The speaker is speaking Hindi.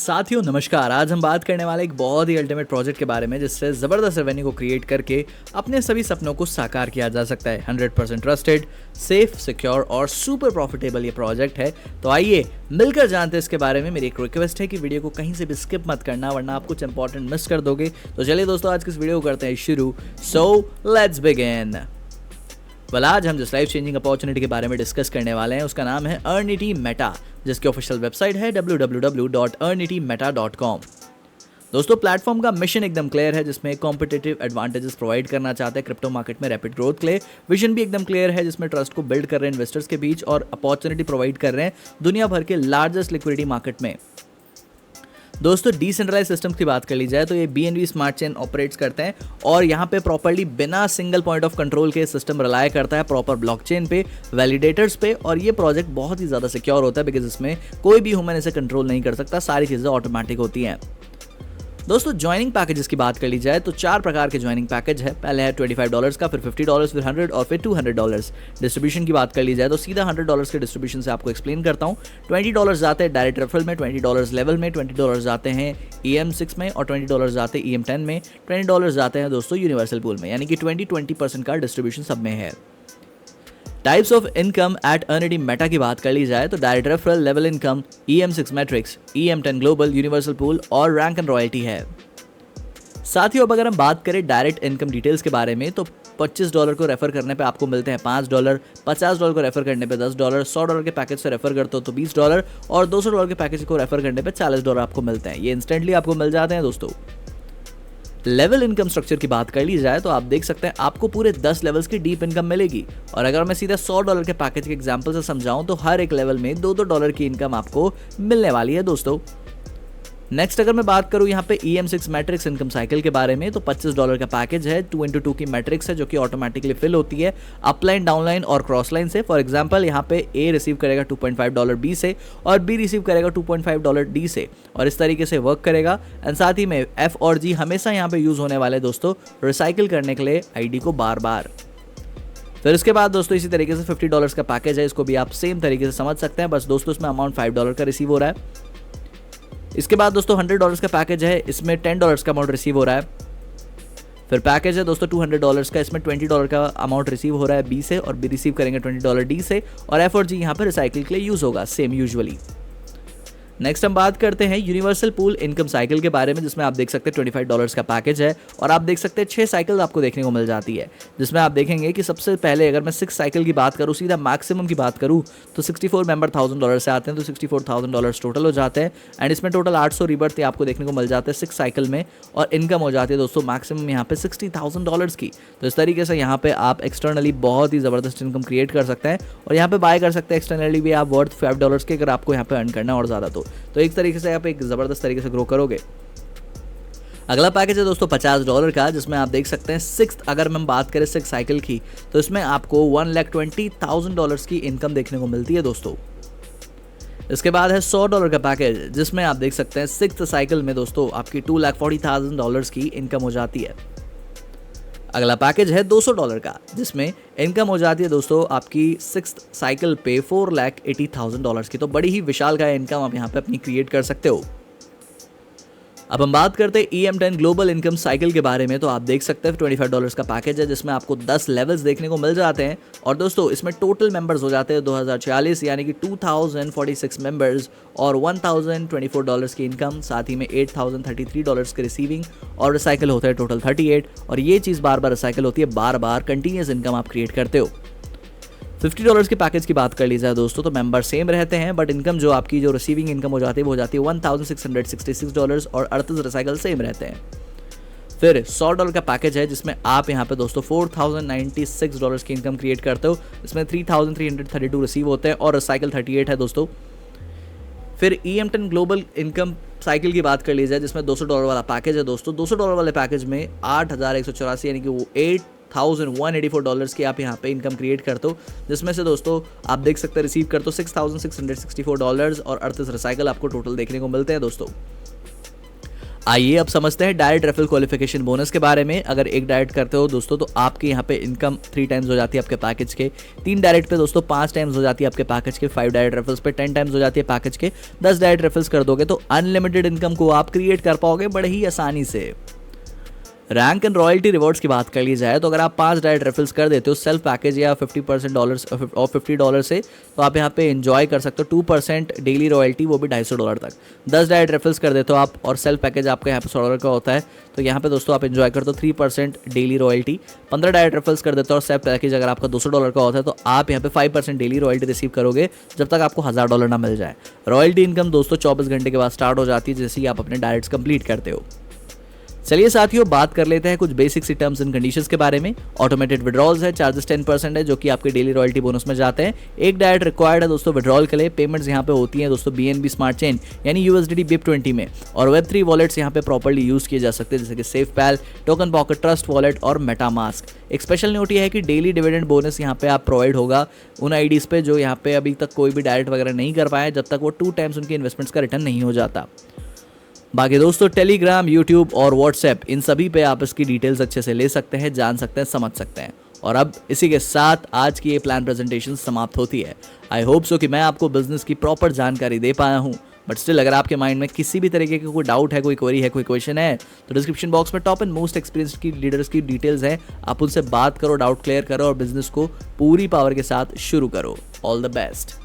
साथियों नमस्कार। आज हम बात करने वाले एक बहुत ही अल्टीमेट प्रोजेक्ट के बारे में जिससे ज़बरदस्त रेवेन्यू को क्रिएट करके अपने सभी सपनों को साकार किया जा सकता है। 100% ट्रस्टेड, सेफ, सिक्योर और सुपर प्रॉफिटेबल ये प्रोजेक्ट है। तो आइए मिलकर जानते हैं इसके बारे में। मेरी एक रिक्वेस्ट है कि वीडियो को कहीं से भी स्किप मत करना वरना आप कुछ इंपॉर्टेंट मिस कर दोगे। तो चलिए दोस्तों आज की इस वीडियो को करते हैं शुरू। So let's begin. आज हम जिस लाइफ चेंजिंग अपॉर्चुनिटी के बारे में डिस्कस करने वाले हैं उसका नाम है अर्निटी मेटा, जिसकी ऑफिशियल वेबसाइट है www.earnitymeta.com। दोस्तों प्लेटफॉर्म का मिशन एकदम क्लियर है, जिसमें कॉम्पिटिटिव एडवांटेजेस प्रोवाइड करना चाहते हैं क्रिप्टो मार्केट में रैपिड ग्रोथ के लिए। विजन भी एकदम क्लियर है, जिसमें ट्रस्ट को बिल्ड कर रहे हैं इन्वेस्टर्स के बीच और अपॉर्चुनिटी प्रोवाइड कर रहे हैं दुनिया भर के लार्जेस्ट लिक्विडिटी मार्केट में। दोस्तों डिसेंट्रलाइज सिस्टम की बात कर ली जाए तो ये BNB स्मार्ट चेन ऑपरेट्स करते हैं और यहाँ पे प्रॉपर्ली बिना सिंगल पॉइंट ऑफ कंट्रोल के सिस्टम रिलाय करता है प्रॉपर ब्लॉकचेन पे, वैलिडेटर्स पे। और ये प्रोजेक्ट बहुत ही ज़्यादा सिक्योर होता है बिकॉज इसमें कोई भी ह्यूमन इसे कंट्रोल नहीं कर सकता, सारी चीज़ें ऑटोमेटिक होती हैं। दोस्तों ज्वाइनिंग पैकेजेस की बात कर ली जाए तो 4 प्रकार के ज्वाइनिंग पैकेज है। पहले है $25 का, फिर $50, फिर $100 और फिर $200। डिस्ट्रीब्यूशन की बात कर ली जाए तो सीधा $100 के डिस्ट्रीब्यूशन से आपको एक्सप्लेन करता हूँ। $20 जाते हैं डायरेक्ट रेफरल में, $20 लेवल में, $20 जाते हैं EM6 में और $20 जाते हैं EM10 में, $20 जाते हैं दोस्तों यूनिवर्सल पूल में, यानी कि 20% का डिस्ट्रीब्यूशन सब में है। Types of income at Earnity Meta की बात कर ली जाए तो direct referral, level income, EM6 matrix, EM10 global, universal pool और रैंक एंड रॉयल्टी है। साथियों अब अगर हम बात करें डायरेक्ट इनकम डिटेल्स के बारे में तो $25 को रेफर करने पे आपको मिलते हैं $5, $50 को रेफर करने पे $10, $100 के पैकेज से रेफर करते हो तो $20 और $200 के पैकेज को रेफर करने पे $40 आपको मिलते हैं। ये इंस्टेंटली आपको मिल जाते हैं दोस्तों। लेवल इनकम स्ट्रक्चर की बात कर ली जाए तो आप देख सकते हैं आपको पूरे 10 लेवल्स की डीप इनकम मिलेगी। और अगर मैं सीधा $100 के पैकेज के एग्जांपल से समझाऊं तो हर एक लेवल में $2 की इनकम आपको मिलने वाली है दोस्तों। नेक्स्ट अगर मैं बात करूं यहाँ पे EM6 मैट्रिक्स इनकम साइकिल के बारे में तो $25 का पैकेज है, 2x2 की मैट्रिक्स है जो कि ऑटोमेटिकली फिल होती है अपलाइन, डाउनलाइन और क्रॉस लाइन से। फॉर एग्जांपल यहाँ पे A रिसीव करेगा $2.5 B से और B रिसीव करेगा $2.5 D से और इस तरीके से वर्क करेगा। एंड साथ ही में F और G हमेशा यहाँ पे यूज होने वाले दोस्तों रिसाइकिल करने के लिए ID को बार बार। फिर इसके बाद दोस्तों इसी तरीके से $50 का पैकेज है, इसको भी आप सेम तरीके से समझ सकते हैं, बस दोस्तों इसमें अमाउंट $5 का रिसीव हो रहा है। इसके बाद दोस्तों $100 का पैकेज है, इसमें $10 का अमाउंट रिसीव हो रहा है। फिर पैकेज है दोस्तों $200 का, इसमें $20 का अमाउंट रिसीव हो रहा है B से और B रिसीव करेंगे $20 D से और F और G यहाँ पर रिसाइकिल के लिए यूज होगा सेम यूजुअली। नेक्स्ट हम बात करते हैं यूनिवर्सल पूल इनकम साइकिल के बारे में, जिसमें आप देख सकते हैं $25 का पैकेज है और आप देख सकते हैं 6 साइकिल आपको देखने को मिल जाती है, जिसमें आप देखेंगे कि सबसे पहले अगर मैं 6 साइकिल की बात करूँ, सीधा मैक्सिमम की बात करूँ तो 64 मेंबर $1000 से आते हैं तो $64,000 टोटल हो जाते हैं। एंड इसमें टोटल 800 रिबर्थ आपको देखने को मिल जाते हैं 6 साइकिल में और इनकम हो जाती है दोस्तों मैक्सिमम यहाँ पे $60,000 की। तो इस तरीके से यहाँ पे आप एक्सटर्नली बहुत ही ज़बरदस्त इनकम क्रिएट कर सकते हैं और यहाँ पे बाय कर सकते हैं एक्सटर्नली भी आप वर्थ $5 के, अगर आपको यहाँ पे अर्न करना और ज़्यादा तो एक तरीके से आप एक ज़बरदस्त तरीके से ग्रो करोगे। अगला पैकेज है दोस्तों $50 का, जिसमें आप देख सकते हैं 6 अगर हम बात करें 6 साइकिल की तो इसमें आपको $1,20,000 की इनकम देखने को मिलती है दोस्तों। इसके बाद है $100 का पैकेज, जिसमें आप देख सकते हैं 6th साइकिल में दोस्तों आपकी $2,40,000 की इनकम हो जाती है। अगला पैकेज है $200 का, जिसमें इनकम हो जाती है दोस्तों आपकी 6th साइकिल पे $4,80,000 की। तो बड़ी ही विशाल का इनकम आप यहाँ पे अपनी क्रिएट कर सकते हो। अब हम बात करते हैं EM10 ग्लोबल इनकम साइकिल के बारे में तो आप देख सकते हैं $25 का पैकेज है, जिसमें आपको 10 लेवल्स देखने को मिल जाते हैं और दोस्तों इसमें टोटल मेंबर्स हो जाते हैं 2040 यानी कि 2046 मेंबर्स और $1,024 की इनकम, साथ ही में $8,033 के रिसीविंग और रिसाइकिल होता है टोटल 38 और ये चीज़ बार बार रिसाइकिल होती है, बार बार कंटिन्यूस इनकम आप क्रिएट करते हो। $50 के पैकेज की बात कर ली जाए दोस्तों तो मेंबर सेम रहते हैं बट इनकम जो आपकी जो रिसीविंग इनकम हो जाती है वो हो जाती है $1,666 और 38 रिसाइकल सेम रहते हैं। फिर $100 का पैकेज है, जिसमें आप यहाँ पे दोस्तों $4,096 की इनकम क्रिएट करते हो, इसमें 3,332 रिसीव होते हैं और रिसाइकल 38 है दोस्तों। फिर EM10 ग्लोबल इनकम साइकिल की बात कर ली जाए, जिसमें $200 वाला पैकेज है दोस्तों। $200 वाले पैकेज में 8,184 यानी कि वो $8,184 की आप यहाँ पे इनकम क्रिएट करते हो, जिसमें से दोस्तों आप देख सकते हैं रिसीव करते हो $6,664 और 38 रिसाइकल आपको टोटल देखने को मिलते हैं दोस्तों। आइए अब समझते हैं डायरेक्ट रेफरल क्वालिफिकेशन बोनस के बारे में। अगर एक डायरेक्ट करते हो दोस्तों तो आपके यहाँ पे इनकम 3 टाइम्स हो जाती है आपके पैकेज के, 3 डायरेक्ट पे दोस्तों 5 टाइम्स हो जाती है आपके पैकेज के, 5 डायरेक्ट रेफरल्स पे 10 टाइम्स हो जाती है पैकेज के, 10 डायरेक्ट रेफरल्स कर दोगे तो अनलिमिटेड इनकम को आप क्रिएट कर पाओगे बड़े ही आसानी से। रैंक एंड रॉयल्टी रिवॉर्ड्स की बात कर ली जाए तो अगर आप 5 डायरेक्ट रेफरल्स कर देते हो सेल्फ पैकेज या $50 और $50 से, तो आप यहाँ पे एंजॉय कर सकते हो 2% डेली रॉयल्टी, वो भी $250 तक। 10 डायरेक्ट रेफरल्स कर देते हो आप और सेल्फ पैकेज आपका यहाँ पे $100 का होता है, तो यहाँ पे दोस्तों आप एंजॉय करते हो 3% डेली रॉयल्टी। 15 डायरेक्ट रेफरल्स कर देते हो और सेल्फ पैकेज अगर आपका $200 का होता है तो आप यहाँ पे 5% डेली रॉयल्टी रिसीव करोगे जब तक आपको $1000 ना मिल जाए। रॉयल्टी इनकम दोस्तों 24 घंटे के बाद स्टार्ट हो जाती है जैसे ही आप अपने डायरेक्ट्स कंप्लीट करते हो। चलिए साथियों बात कर लेते हैं कुछ बेसिक सी टर्म्स एंड कंडीशंस के बारे में। ऑटोमेटेड विड्रॉल्स है, चार्जेस 10% है जो कि आपके डेली रॉयल्टी बोनस में जाते हैं। एक डायरेक्ट रिक्वायर्ड है दोस्तों विड्रॉल के लिए। पेमेंट्स यहाँ पे होती हैं दोस्तों BNB स्मार्ट चेन यानी USDT BIP20 में, और Web3 वॉलेट्स यहाँ पे प्रॉपर्ली यूज किए जा सकते हैं जैसे कि SafePal, token pocket, trust wallet और मेटामास्क। एक स्पेशल नोट ये है कि डेली डिविडेंड बोनस यहाँ पे आप प्रोवाइड होगा उन IDs पे जो यहाँ पे अभी तक कोई भी डायरेक्ट वगैरह नहीं कर पाए जब तक वो 2 टाइम्स उनके इन्वेस्टमेंट्स का रिटर्न नहीं हो जाता। बाकी दोस्तों टेलीग्राम, यूट्यूब और व्हाट्सएप इन सभी पे आप इसकी डिटेल्स अच्छे से ले सकते हैं, जान सकते हैं, समझ सकते हैं। और अब इसी के साथ आज की ये प्लान प्रेजेंटेशन समाप्त होती है। आई होप सो कि मैं आपको बिजनेस की प्रॉपर जानकारी दे पाया हूँ, बट स्टिल अगर आपके माइंड में किसी भी तरीके का कोई डाउट है, कोई क्वेरी है, कोई क्वेश्चन है तो डिस्क्रिप्शन बॉक्स में टॉप एंड मोस्ट एक्सपीरियंस्ड की लीडर्स की डिटेल्स हैं, आप उनसे बात करो, डाउट क्लियर करो और बिजनेस को पूरी पावर के साथ शुरू करो। All the best.